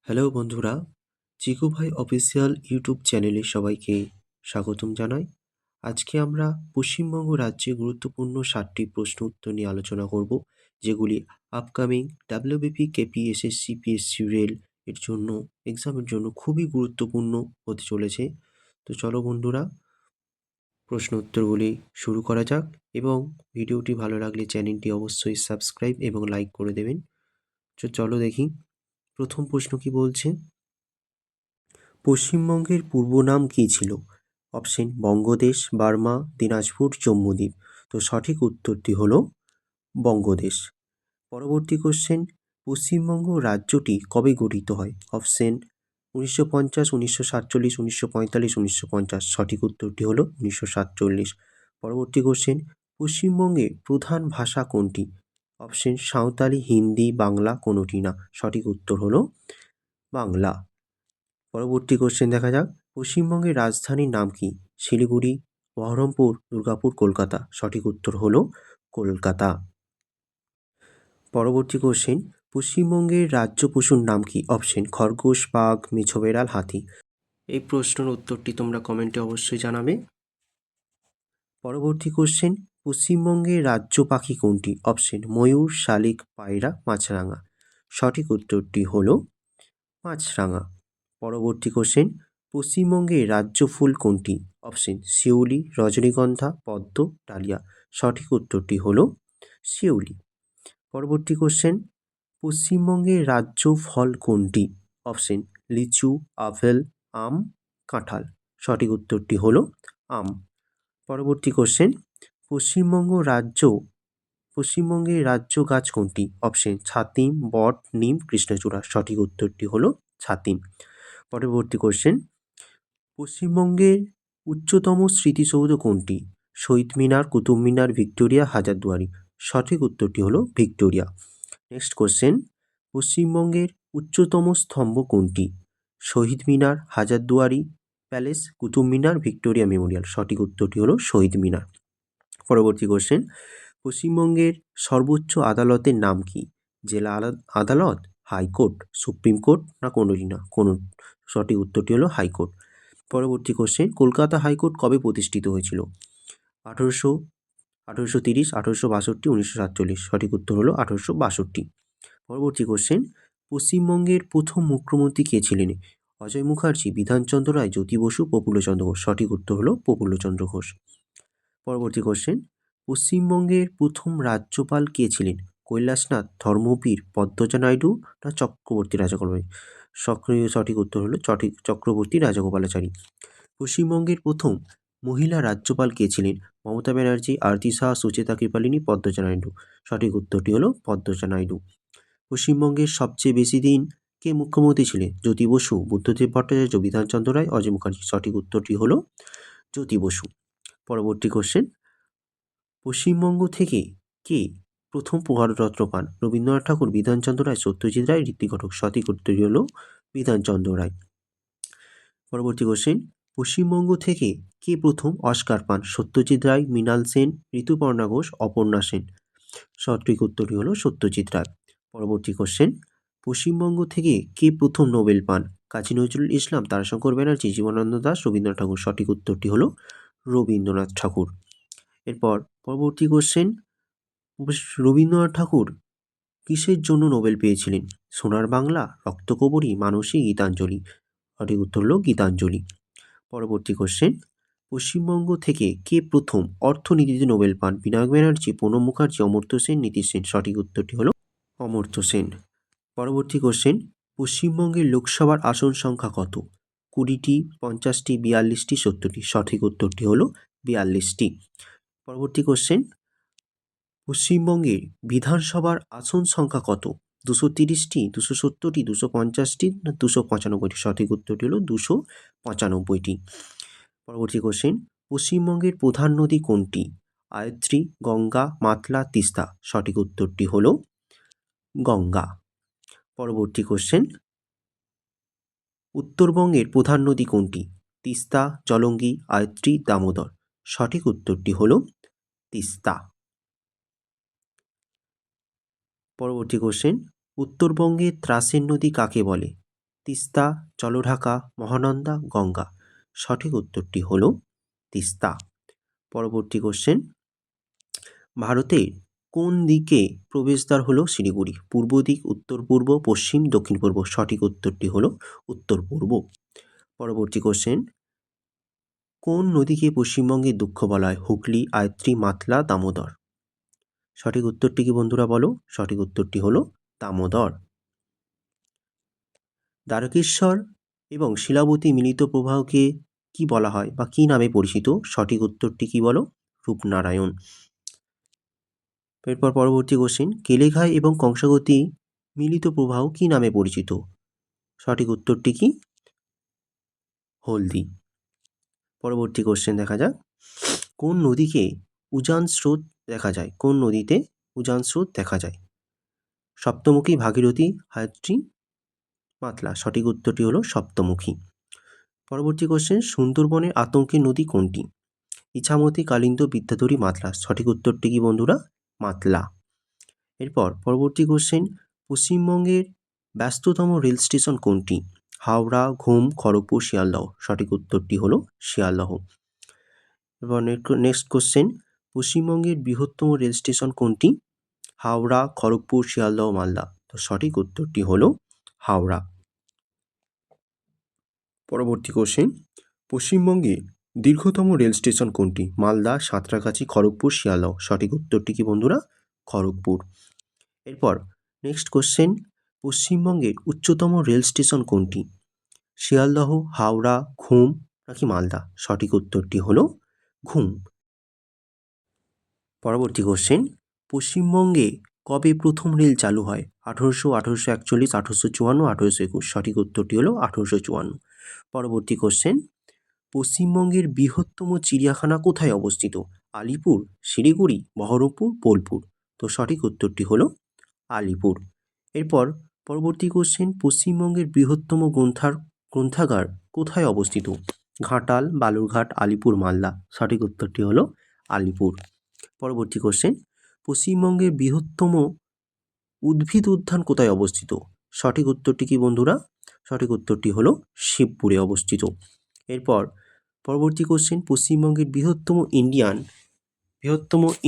Hello বন্ধুরা, চিকু ভাই official YouTube চ্যানেলে সবাইকে স্বাগতম জানাই। আজকে আমরা পশ্চিমবঙ্গ রাজ্যে গুরুত্বপূর্ণ 7টি প্রশ্ন উত্তর নিয়ে আলোচনা করব, যেগুলি আপকামিং ডাব্লিউবিপি, কেপিএসএসসি, পিএসসি রেল এর জন্য এক্সামের জন্য খুবই গুরুত্বপূর্ণ হতে চলেছে। তো চলো বন্ধুরা, প্রশ্ন উত্তরগুলি শুরু করা যাক এবং ভিডিওটি ভালো লাগলে চ্যানেলটি অবশ্যই সাবস্ক্রাইব এবং লাইক করে দেবেন। তো চলো দেখি প্রথম প্রশ্ন কি বলছে। পশ্চিমবঙ্গের পূর্ব নাম কী ছিল? Option Bangadesh, Burma, Dinajpur, Jambudwip. তো সঠিক উত্তরটি হলো বঙ্গদেশ। পরবর্তী কোশ্চেন, পশ্চিমবঙ্গ রাজ্যটি কবে গঠিত হয়? অপশন 1950, 1947, 1945, 1950। সঠিক উত্তরটি হলো 1947। পরবর্তী কোশ্চেন, পশ্চিমবঙ্গের প্রধান ভাষা কোনটি? অপশন সাঁওতালি, হিন্দি, বাংলা, কোনোটি না। সঠিক উত্তর হলো বাংলা। পরবর্তী কোশ্চেন দেখা যাক, পশ্চিমবঙ্গের রাজধানীর নাম কি? শিলিগুড়ি, বহরমপুর, দুর্গাপুর, কলকাতা। সঠিক উত্তর হলো কলকাতা। পরবর্তী কোশ্চেন, পশ্চিমবঙ্গের রাজ্য পশুর নাম কি? অপশন খরগোশ, বাঘ, মেছো বেড়াল, হাতি। এই প্রশ্নের উত্তরটি তোমরা কমেন্টে অবশ্যই জানাবে। পরবর্তী কোশ্চেন, পশ্চিমবঙ্গের রাজ্য পাখি কোনটি? অপশন ময়ূর, শালিক, পায়রা, মাছরাঙা। সঠিক উত্তরটি হলো মাছরাঙা। পরবর্তী কোশ্চেন, পশ্চিমবঙ্গের রাজ্য ফুল কোনটি? অপশন শিউলি, রজনীগন্ধা, পদ্ম, ডালিয়া। সঠিক উত্তরটি হলো শিউলি। পরবর্তী কোশ্চেন, পশ্চিমবঙ্গের রাজ্য ফল কোনটি? অপশন লিচু, আপেল, আম, কাঁঠাল। সঠিক উত্তরটি হলো আম। পরবর্তী কোশ্চেন, পশ্চিমবঙ্গের রাজ্য গাছ কোনটি? অপশন ছাতিম, বট, নিম, কৃষ্ণচূড়া। সঠিক উত্তরটি হলো ছাতিম। পরবর্তী কোশ্চেন, পশ্চিমবঙ্গের উচ্চতম স্মৃতিসৌধ কোনটি? শহীদ মিনার, কুতুব মিনার, ভিক্টোরিয়া, হাজারদুয়ারি। সঠিক উত্তরটি হলো ভিক্টোরিয়া। নেক্সট কোশ্চেন, পশ্চিমবঙ্গের উচ্চতম স্তম্ভ কোনটি? শহীদ মিনার, Hazarduari palace, Qutub Minar, Victoria Memorial. সঠিক উত্তরটি হলো শহীদ মিনার। পরবর্তী কোশ্চেন, পশ্চিমবঙ্গের সর্বোচ্চ আদালতের নাম কি? জেলা আদালত, হাইকোর্ট, সুপ্রিম কোর্ট, না কোনোটি না? সঠিক উত্তরটি হলো হাইকোর্ট। পরবর্তী কোশ্চেন, কলকাতা হাইকোর্ট কবে প্রতিষ্ঠিত হয়েছিল? 1830, 1862, 1947। সঠিক উত্তর হলো 1862। পরবর্তী কোশ্চেন, পশ্চিমবঙ্গের প্রথম মুখ্যমন্ত্রী কে ছিলেন? অজয় মুখার্জি, বিধানচন্দ্র রায়, জ্যোতি বসু, প্রফুল্লচন্দ্র ঘোষ। সঠিক উত্তর হলো প্রফুল্লচন্দ্র ঘোষ। পরবর্তী কোশ্চেন, পশ্চিমবঙ্গের প্রথম রাজ্যপাল কে ছিলেন? কৈলাসনাথ, ধর্মবীর, পদ্মজা নাইডু, না চক্রবর্তী রাজগোপাল? সঠিক উত্তর হলো চক্রবর্তী রাজগোপালাচারী। পশ্চিমবঙ্গের প্রথম মহিলা রাজ্যপাল কে ছিলেন? মমতা ব্যানার্জি, আরতি শাহ, সুচেতা কৃপালিনী, পদ্মজা নাইডু। সঠিক উত্তরটি হলো পদ্মজা নাইডু। পশ্চিমবঙ্গের সবচেয়ে বেশি দিন কে মুখ্যমন্ত্রী ছিলেন? জ্যোতি বসু, বুদ্ধদেব ভট্টাচার্য, বিধানচন্দ্র রায়, অজয় মুখার্জি। সঠিক উত্তরটি হলো জ্যোতি বসু। পরবর্তী কোশ্চেন, পশ্চিমবঙ্গ থেকে কে প্রথম ভারতরত্ন পান? রবীন্দ্রনাথ ঠাকুর, বিধানচন্দ্র রায়, সত্যজিৎ রায়, ঋত্বিক ঘটক। সঠিক উত্তরটি হলো বিধানচন্দ্র রায়। পরবর্তী কোশ্চেন, পশ্চিমবঙ্গ থেকে কে প্রথম অস্কার পান? সত্যজিৎ রায়, মৃণাল সেন, ঋতুপর্ণা ঘোষ, অপর্ণা সেন। সঠিক উত্তরটি হলো সত্যজিৎ রায়। পরবর্তী কোশ্চেন, পশ্চিমবঙ্গ থেকে কে প্রথম নোবেল পান? কাজী নজরুল ইসলাম, তারাশঙ্কর ব্যানার্জি, জীবনানন্দ দাশ, রবীন্দ্রনাথ ঠাকুর। সঠিক উত্তরটি হলো রবীন্দ্রনাথ ঠাকুর। এরপর পরবর্তী কোশ্চেন, রবীন্দ্রনাথ ঠাকুর কিসের জন্য নোবেল পেয়েছিলেন? সোনার বাংলা, রক্তকরবী, মানসী, গীতাঞ্জলি। সঠিক উত্তর হলো গীতাঞ্জলি। পরবর্তী কোশ্চেন, পশ্চিমবঙ্গ থেকে কে প্রথম অর্থনীতিতে নোবেল পান? বিনায়ক ব্যানার্জি, প্রণব মুখার্জি, অমর্ত্য সেন, নীতিশ সেন। সঠিক উত্তরটি হলো অমর্ত্য সেন। পরবর্তী কোশ্চেন, পশ্চিমবঙ্গের লোকসভার আসন সংখ্যা কত? 20টি, 50টি, 42টি, 70টি। সঠিক উত্তরটি হলো 42টি। পরবর্তী কোশ্চেন, পশ্চিমবঙ্গের বিধানসভার আসন সংখ্যা কত? 230টি, 270টি, 250টি, না 295টি? সঠিক উত্তরটি হলো 295টি। পরবর্তী কোশ্চেন, পশ্চিমবঙ্গের প্রধান নদী কোনটি? আয়ত্রী, গঙ্গা, মাতলা, তিস্তা। সঠিক উত্তরটি হলো গঙ্গা। পরবর্তী কোশ্চেন, উত্তরবঙ্গের প্রধান নদী কোনটি? তিস্তা, জলঙ্গি, আয়ত্রী, দামোদর। সঠিক উত্তরটি হলো তিস্তা। পরবর্তী কোশ্চেন, উত্তরবঙ্গের ত্রাসের নদী কাকে বলে? তিস্তা, জলঢাকা, মহানন্দা, গঙ্গা। সঠিক উত্তরটি হলো তিস্তা। পরবর্তী কোশ্চেন, ভারতের কোন দিকে প্রবেশদ্বার হলো শিলিগুড়ি? পূর্ব দিক, উত্তর পূর্ব, পশ্চিম, দক্ষিণ পূর্ব। সঠিক উত্তরটি হলো উত্তর পূর্ব। পরবর্তী কোশ্চেন, কোন নদীকে পশ্চিমবঙ্গের দুঃখ বলা হয়? হুগলি, আয়ত্রী, মাতলা, দামোদর। সঠিক উত্তরটি কি বন্ধুরা বলো? সঠিক উত্তরটি হলো দামোদর। দ্বারকেশ্বর এবং শিলাবতী মিলিত প্রবাহকে কি বলা হয় বা কি নামে পরিচিত? সঠিক উত্তরটি কি বলো? রূপনারায়ণ। এরপর পরবর্তী কোশ্চেন, কেলেঘাই এবং কংসাবতী মিলিত প্রবাহ কি নামে পরিচিত? সঠিক উত্তরটি কি? হলদি। পরবর্তী কোশ্চেন দেখা যাক, কোন নদীকে উজান স্রোত দেখা যায়? কোন নদীতে উজান স্রোত দেখা যায়? সপ্তমুখী, ভাগীরথী, হায়দ্রি, মাতলা। সঠিক উত্তরটি হলো সপ্তমুখী। পরবর্তী কোশ্চেন, সুন্দরবনের আতঙ্কের নদী কোনটি? ইছামতি, কালিন্দী, বিদ্যাধরী, মাতলা। সঠিক উত্তরটি কি বন্ধুরা? মাতলা। এরপর পরবর্তী কোশ্চেন, পশ্চিমবঙ্গের ব্যস্ততম রেল স্টেশন কোনটি? হাওড়া, ঘুম, খড়গপুর, শিয়ালদহ। সঠিক উত্তরটি হলো শিয়ালদহ। এবার নেক্সট কোশ্চেন, পশ্চিমবঙ্গের বৃহত্তম রেল স্টেশন কোনটি? হাওড়া, খড়গপুর, শিয়ালদহ, মালদা। তো সঠিক উত্তরটি হলো হাওড়া। পরবর্তী কোশ্চেন, পশ্চিমবঙ্গে দীর্ঘতম রেল স্টেশন কোনটি? মালদা, সাঁতরাগাছি, খড়গপুর, শিয়ালদহ। সঠিক উত্তরটি কি বন্ধুরা? খড়গপুর। এরপর নেক্সট কোশ্চেন, পশ্চিমবঙ্গের উচ্চতম রেল স্টেশন কোনটি? শিয়ালদহ, হাওড়া, ঘুম নাকি মালদা? সঠিক উত্তরটি হলো ঘুম। পরবর্তী কোশ্চেন, পশ্চিমবঙ্গে কবে প্রথম রেল চালু হয়? 1800, 1841, 1854, 1821। সঠিক উত্তরটি হলো 1854। পরবর্তী কোশ্চেন, পশ্চিমবঙ্গের বৃহত্তম চিড়িয়াখানা কোথায় অবস্থিত? আলিপুর, শিলিগুড়ি, বহরমপুর, বোলপুর। তো সঠিক উত্তরটি হলো আলিপুর। এরপর পরবর্তী কোশ্চেন, পশ্চিমবঙ্গের বৃহত্তম গ্রন্থাগার কোথায় অবস্থিত? ঘাটাল, বালুরঘাট, আলিপুর, মালদা। সঠিক উত্তরটি হলো আলিপুর। পরবর্তী কোশ্চেন, পশ্চিমবঙ্গের বৃহত্তম উদ্ভিদ উদ্যান কোথায় অবস্থিত? সঠিক উত্তরটি কি বন্ধুরা? সঠিক উত্তরটি হলো শিবপুরে অবস্থিত। এরপর পরবর্তী কোশ্চেন, পশ্চিমবঙ্গের বৃহত্তম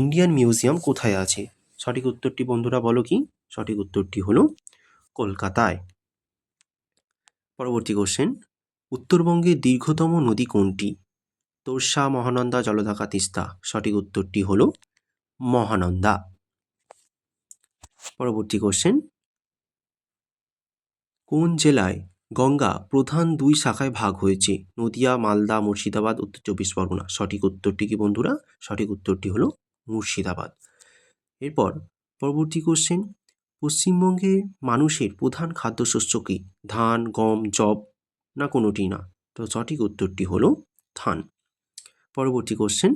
ইন্ডিয়ান মিউজিয়াম কোথায় আছে? সঠিক উত্তরটি বন্ধুরা বলো কি? সঠিক উত্তরটি হলো কলকাতায়। পরবর্তী কোশ্চেন, উত্তরবঙ্গের দীর্ঘতম নদী কোনটি? তোর্ষা, মহানন্দা, জলঢাকা, তিস্তা। সঠিক উত্তরটি হলো মহানন্দা। পরবর্তী কোশ্চেন, কোন জেলায় গঙ্গা প্রধান দুই শাখায় ভাগ হয়েছে? নদিয়া, মালদা, মুর্শিদাবাদ, উত্তর চব্বিশ পরগনা। সঠিক উত্তরটি কি বন্ধুরা? সঠিক উত্তরটি হলো মুর্শিদাবাদ। এরপর পরবর্তী কোশ্চেন, পশ্চিমবঙ্গের মানুষের প্রধান খাদ্যশস্য কি? ধান, গম, যব না কোনোটি না? তো সঠিক উত্তরটি হলো ধান। পরবর্তী কোশ্চেন,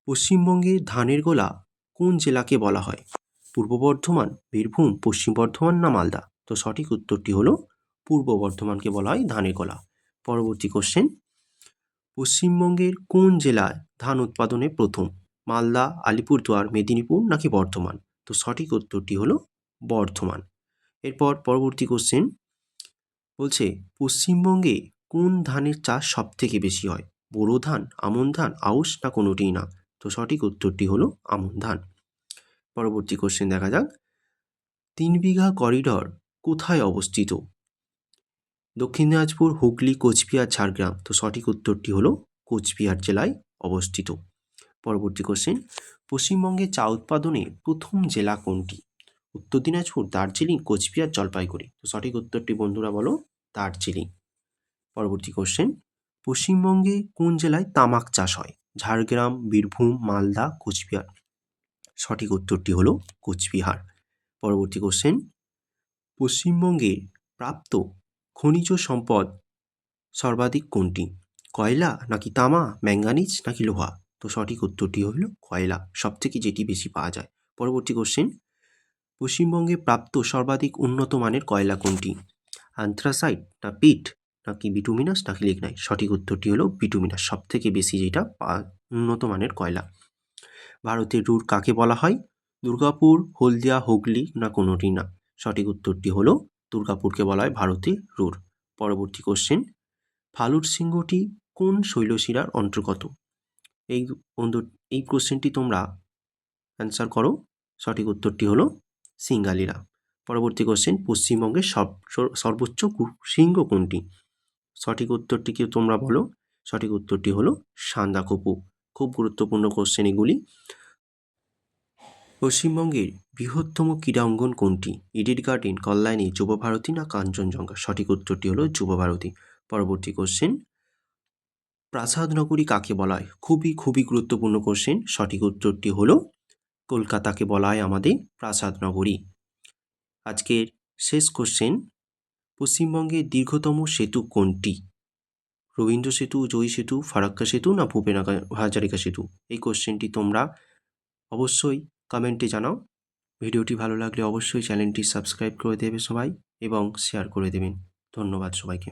পশ্চিমবঙ্গের ধানের গোলা কোন জেলাকে বলা হয়? পূর্ব বর্ধমান, বীরভূম, পশ্চিম বর্ধমান না মালদা? তো সঠিক উত্তরটি হলো পূর্ব বর্ধমানকে বলা হয় ধানের গোলা। পরবর্তী কোশ্চেন, পশ্চিমবঙ্গের কোন জেলায় ধান উৎপাদনে প্রথম? মালদা, আলিপুরদুয়ার, মেদিনীপুর নাকি বর্ধমান? তো সঠিক উত্তরটি হলো বর্ধমান। এরপর পরবর্তী কোশ্চেন বলছে, পশ্চিমবঙ্গে কোন ধানের চাষ সব থেকে বেশি হয়? বোরো ধান, আমন ধান, আউশ না কোনোটিই না? তো সঠিক উত্তরটি হলো আমন ধান। পরবর্তী কোশ্চেন দেখা যাক, 3 বিঘা করিডর কোথায় অবস্থিত? দক্ষিণ দিনাজপুর, হুগলি, কোচবিহার, ঝাড়গ্রাম। তো সঠিক উত্তরটি হলো কোচবিহার জেলায় অবস্থিত। পরবর্তী কোশ্চেন, পশ্চিমবঙ্গে চা উৎপাদনে প্রথম জেলা কোনটি? উত্তর দিনাজপুর, দার্জিলিং, কোচবিহার, জলপাইগুড়ি। তো সঠিক উত্তরটি বন্ধুরা বলো? দার্জিলিং। পরবর্তী কোশ্চেন, পশ্চিমবঙ্গে কোন জেলায় তামাক চাষ হয়? ঝাড়গ্রাম, বীরভূম, মালদা, কোচবিহার। সঠিক উত্তরটি হলো কোচবিহার। পরবর্তী কোশ্চেন, পশ্চিমবঙ্গে প্রাপ্ত খনিজ সম্পদ সর্বাধিক কোনটি? কয়লা নাকি তামা, ম্যাঙ্গানিজ নাকি লোহা? তো সঠিক উত্তরটি হলো কয়লা, সবথেকে যেটি বেশি পাওয়া যায়। পরবর্তী কোশ্চেন, পশ্চিমবঙ্গে প্রাপ্ত সর্বাধিক উন্নত মানের কয়লা কোনটি? অ্যান্থ্রাসাইট না পিট নাকি বিটুমিনাস নাকি লিগনাইট? সঠিক উত্তরটি হলো বিটুমিনাস, সবথেকে বেশি যেটা উন্নত মানের কয়লা। ভারতের রুর কাকে বলা হয়? দুর্গাপুর, হলদিয়া, হুগলি না কোনোটি না? সঠিক উত্তরটি হলো দুর্গাপুরকে বলা হয় ভারতের রুর। পরবর্তী কোশ্চেন, ফালুট সিংহটি কোন শৈলশিরার অন্তর্গত? এই কোশ্চেনটি তোমরা অ্যান্সার করো। সঠিক উত্তরটি হলো সিঙ্গালিলা। পরবর্তী কোশ্চেন, পশ্চিমবঙ্গের সর্বোচ্চ শৃঙ্গ কোনটি? সঠিক উত্তরটিকে তোমরা বলো। সঠিক উত্তরটি হলো সান্দাকফু। খুব গুরুত্বপূর্ণ কোশ্চেন এগুলি। পশ্চিমবঙ্গের বৃহত্তম ক্রীড়া অঙ্গন কোনটি? ইডেন গার্ডেন, কল্যাণী, যুবভারতী না কাঞ্চনজঙ্ঘা? সঠিক উত্তরটি হলো যুবভারতী। পরবর্তী কোশ্চেন, প্রাসাদ নগরী কাকে বলা হয়? খুবই গুরুত্বপূর্ণ কোশ্চেন। সঠিক উত্তরটি হলো কলকাতাকে বলা হয় আমাদের প্রাসাদ নগরী। আজকের শেষ কোশ্চেন, পশ্চিমবঙ্গের দীর্ঘতম সেতু কোনটি? রবীন্দ্র সেতু, জয়ী সেতু, ফারাক্কা সেতু না ভূপেন হাজারিকা সেতু? এই কোশ্চেনটি তোমরা অবশ্যই কমেন্টে জানাও। ভিডিওটি ভালো লাগলে অবশ্যই চ্যানেলটি সাবস্ক্রাইব করে দেবে সবাই এবং শেয়ার করে দেবেন। ধন্যবাদ সবাইকে।